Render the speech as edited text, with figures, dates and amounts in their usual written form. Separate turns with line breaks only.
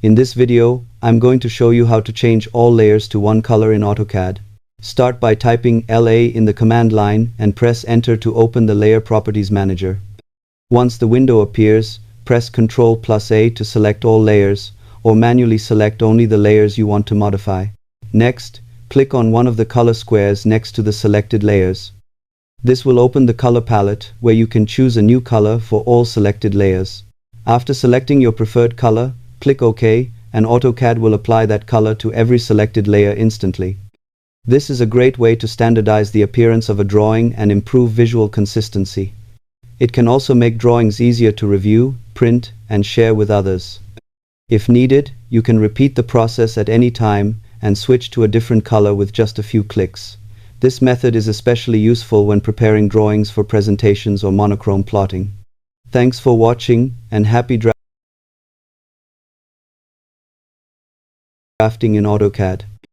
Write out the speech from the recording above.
In this video, I'm going to show you how to change all layers to one color in AutoCAD. Start by typing LA in the command line and press Enter to open the Layer Properties Manager. Once the window appears, press Ctrl+A to select all layers, or manually select only the layers you want to modify. Next, click on one of the color squares next to the selected layers. This will open the color palette, where you can choose a new color for all selected layers. After selecting your preferred color, click OK, and AutoCAD will apply that color to every selected layer instantly. This is a great way to standardize the appearance of a drawing and improve visual consistency. It can also make drawings easier to review, print, and share with others. If needed, you can repeat the process at any time and switch to a different color with just a few clicks. This method is especially useful when preparing drawings for presentations or monochrome plotting. Thanks for watching, and happy drafting in AutoCAD.